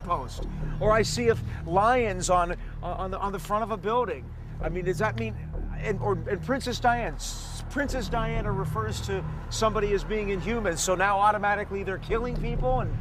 post, or I see lions on the front of a building. I mean, does that mean? And Princess Diana refers to somebody as being inhuman, so now automatically they're killing people, and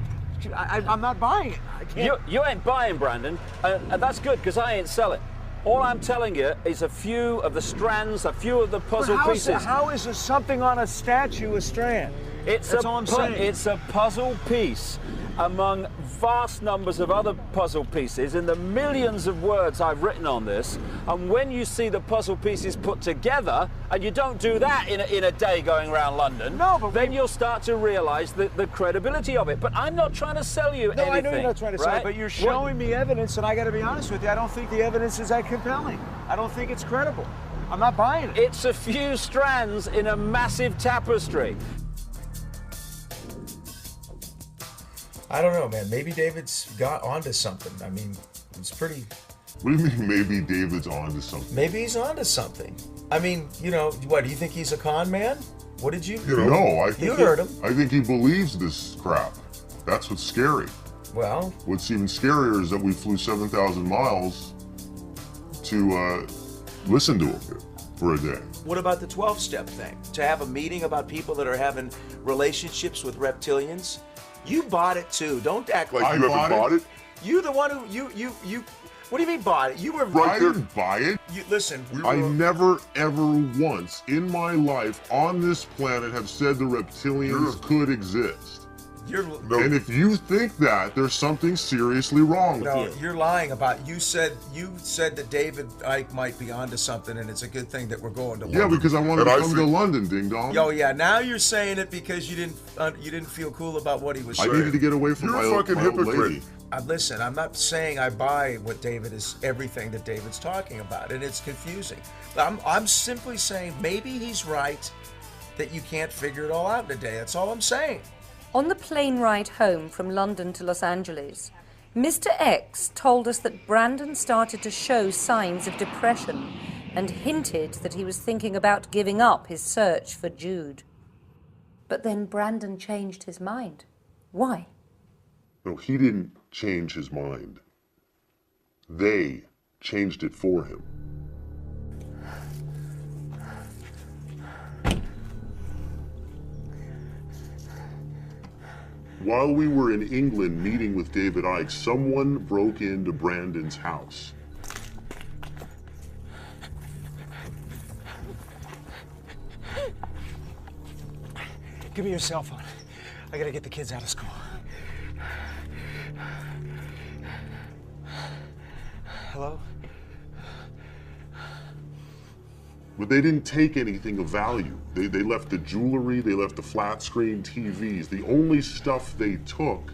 I'm not buying it. I can't. You ain't buying, Brandon, and that's good because I ain't selling. All I'm telling you is a few of the strands, a few of the puzzle pieces. How is something on a statue a strand? That's all I'm saying. It's a puzzle piece among vast numbers of other puzzle pieces in the millions of words I've written on this. And when you see the puzzle pieces put together, and you don't do that in a day going around London, then you'll start to realize the credibility of it. But I'm not trying to sell you anything. I know you're not trying to sell it, but you're showing me evidence, and I got to be honest with you, I don't think the evidence is that compelling. I don't think it's credible. I'm not buying it. It's a few strands in a massive tapestry. I don't know, man. Maybe David's got onto something. I mean, it's pretty... What do you mean, maybe David's onto something? Maybe he's onto something. I mean, you know, what, do you think he's a con man? What did you... No, I think... You heard him. I think he believes this crap. That's what's scary. Well... What's even scarier is that we flew 7,000 miles to listen to him for a day. What about the 12-step thing? To have a meeting about people that are having relationships with reptilians? You bought it too. Don't act like you ever bought it. You the one who you. What do you mean bought it? You were right. I didn't buy it. Listen, I never ever once in my life on this planet have said the reptilians could exist. And if you think that, there's something seriously wrong with you. No, you're lying about. You said that David Icke might be onto something, and it's a good thing that we're going to London. Yeah, because I wanted to come to London, ding dong. Oh yeah, now you're saying it because you didn't feel cool about what he was saying. I needed to get away from my old lady. Listen, I'm not saying I buy what David is, everything that David's talking about, and it's confusing. I'm simply saying maybe he's right that you can't figure it all out in a day. That's all I'm saying. On the plane ride home from London to Los Angeles, Mr. X told us that Brandon started to show signs of depression and hinted that he was thinking about giving up his search for Jude. But then Brandon changed his mind. Why? No, he didn't change his mind. They changed it for him. While we were in England meeting with David Icke, someone broke into Brandon's house. Give me your cell phone. I gotta get the kids out of school. Hello? But they didn't take anything of value. They left the jewelry, they left the flat screen TVs. The only stuff they took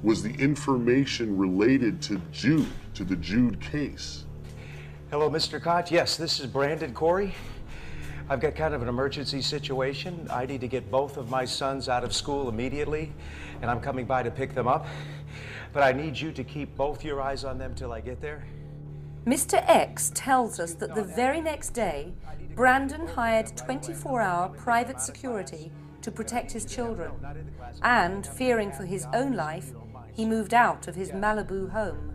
was the information related to Jude, to the Jude case. Hello, Mr. Koch. Yes, this is Brandon Corey. I've got kind of an emergency situation. I need to get both of my sons out of school immediately, and I'm coming by to pick them up. But I need you to keep both your eyes on them till I get there. Mr. X tells us that the very next day, Brandon hired 24-hour private security to protect his children, and, fearing for his own life, he moved out of his Malibu home.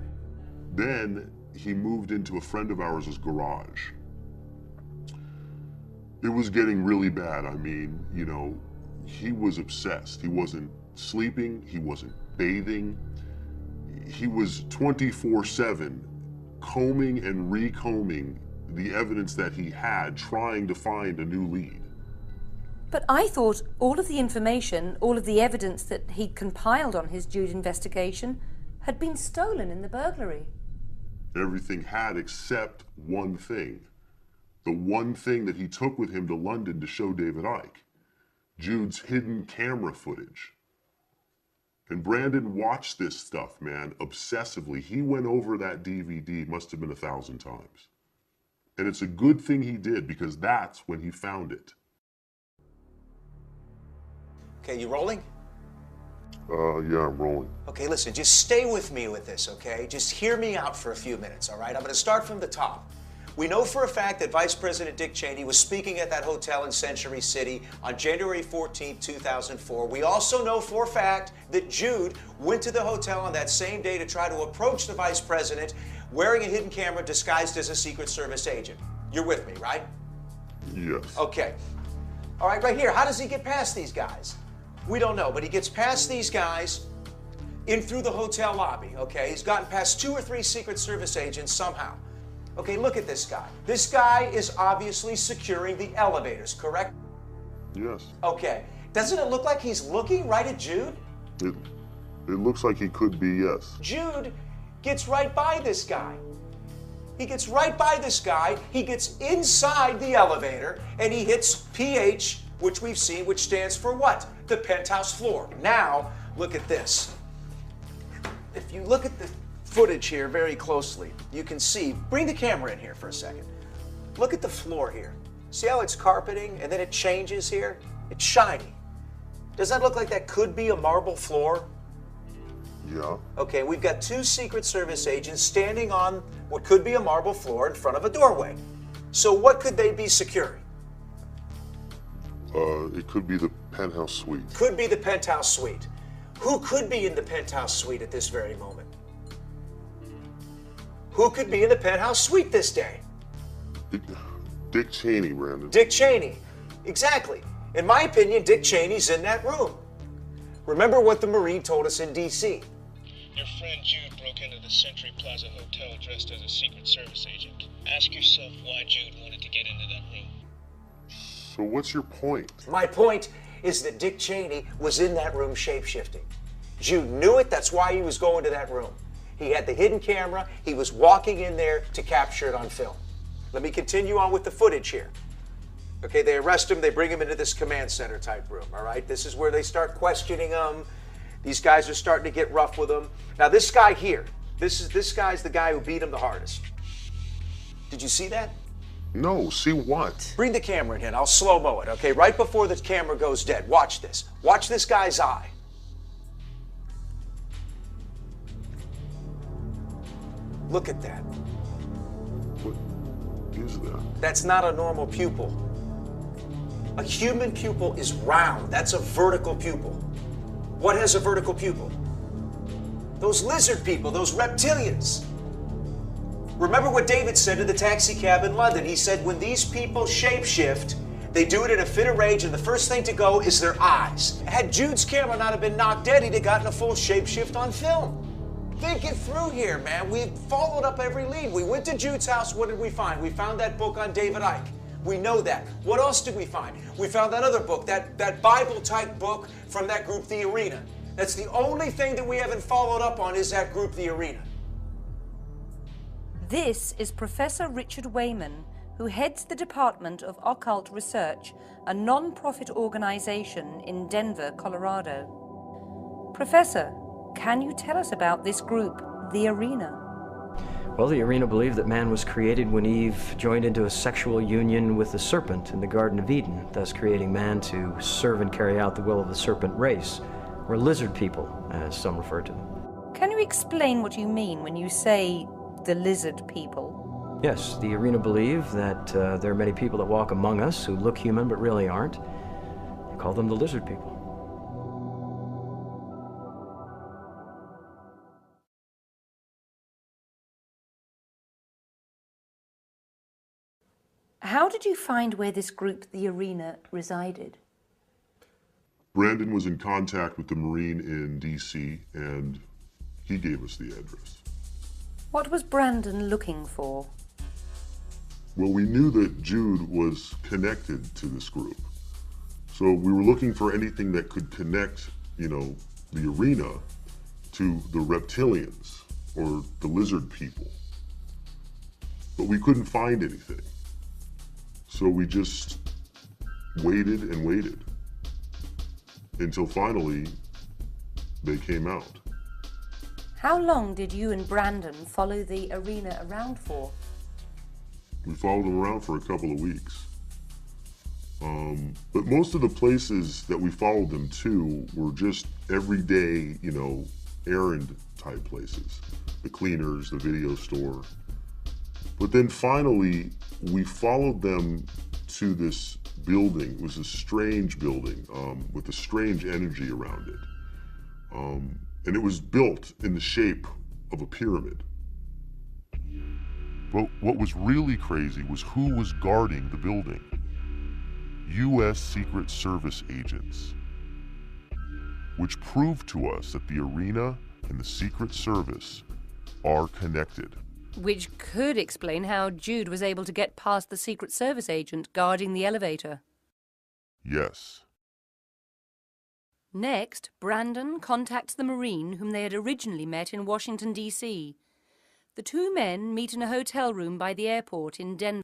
Then he moved into a friend of ours' garage. It was getting really bad. I mean, you know, he was obsessed. He wasn't sleeping, he wasn't bathing. He was 24/7 combing and recombing the evidence that he had, trying to find a new lead. But I thought all of the information, all of the evidence that he'd compiled on his Jude investigation had been stolen in the burglary. Everything had except one thing. The one thing that he took with him to London to show David Icke. Jude's hidden camera footage. And Brandon watched this stuff, man, obsessively. He went over that DVD, must have been 1,000 times. And it's a good thing he did, because that's when he found it. Okay, you rolling? Yeah, I'm rolling. Okay, listen, just stay with me with this, okay? Just hear me out for a few minutes, all right? I'm gonna start from the top. We know for a fact that Vice President Dick Cheney was speaking at that hotel in Century City on January 14, 2004. We also know for a fact that Jude went to the hotel on that same day to try to approach the Vice President wearing a hidden camera disguised as a Secret Service agent. You're with me, right? Yes. Okay. All right here. How does he get past these guys? We don't know, but he gets past these guys in through the hotel lobby, okay? He's gotten past 2 or 3 Secret Service agents somehow. Okay, look at this guy. This guy is obviously securing the elevators, correct? Yes. Okay. Doesn't it look like he's looking right at Jude? It looks like he could be, yes. Jude gets right by this guy. He gets right by this guy, he gets inside the elevator, and he hits PH, which we've seen, which stands for what? The penthouse floor. Now, look at this. If you look at the footage here very closely, you can see, bring the camera in here for a second. Look at the floor here. See how it's carpeting and then it changes here? It's shiny. Does that look like that could be a marble floor? Yeah. Okay, we've got 2 Secret Service agents standing on what could be a marble floor in front of a doorway. So what could they be securing? It could be the penthouse suite. Could be the penthouse suite. Who could be in the penthouse suite at this very moment? Who could be in the penthouse suite this day? Dick Cheney, Brandon. Dick Cheney. Exactly. In my opinion, Dick Cheney's in that room. Remember what the Marine told us in D.C. Your friend Jude broke into the Century Plaza Hotel dressed as a Secret Service agent. Ask yourself why Jude wanted to get into that room. So what's your point? My point is that Dick Cheney was in that room shape-shifting. Jude knew it, that's why he was going to that room. He had the hidden camera, he was walking in there to capture it on film. Let me continue on with the footage here. Okay, they arrest him, they bring him into this command center type room, all right? This is where they start questioning him. These guys are starting to get rough with him. Now this guy here, this guy's the guy who beat him the hardest. Did you see that? No, see what? Bring the camera in here, and I'll slow-mo it, okay? Right before the camera goes dead. Watch this. Watch this guy's eye. Look at that. What is that? That's not a normal pupil. A human pupil is round. That's a vertical pupil. What has a vertical pupil? Those lizard people, those reptilians. Remember what David said to the taxi cab in London. He said, when these people shapeshift, they do it in a fit of rage, and the first thing to go is their eyes. Had Jude's camera not have been knocked dead, he'd have gotten a full shapeshift on film. Think it through here, man. We've followed up every lead. We went to Jude's house. What did we find? We found that book on David Icke. We know that. What else did we find? We found that other book, that Bible-type book from that group, The Arena. That's the only thing that we haven't followed up on is that group, The Arena. This is Professor Richard Wayman, who heads the Department of Occult Research, a non-profit organization in Denver, Colorado. Professor, can you tell us about this group, The Arena? Well, the Arena believed that man was created when Eve joined into a sexual union with the serpent in the Garden of Eden, thus creating man to serve and carry out the will of the serpent race, or lizard people, as some refer to them. Can you explain what you mean when you say the lizard people? Yes, the Arena believe that there are many people that walk among us who look human but really aren't. They call them the lizard people. How did you find where this group, The Arena, resided? Brandon was in contact with the Marine in D.C., and he gave us the address. What was Brandon looking for? Well, we knew that Jude was connected to this group. So we were looking for anything that could connect, the Arena to the reptilians or the lizard people. But we couldn't find anything. So we just waited and waited until finally they came out. How long did you and Brandon follow The Arena around for? We followed them around for a couple of weeks. But most of the places that we followed them to were just everyday, errand type places. The cleaners, the video store. But then finally, we followed them to this building. It was a strange building with a strange energy around it. And it was built in the shape of a pyramid. But what was really crazy was who was guarding the building. U.S. Secret Service agents, which proved to us that the arena and the Secret Service are connected. Which could explain how Jude was able to get past the Secret Service agent guarding the elevator. Yes. Next, Brandon contacts the Marine whom they had originally met in Washington, D.C. The two men meet in a hotel room by the airport in Denver.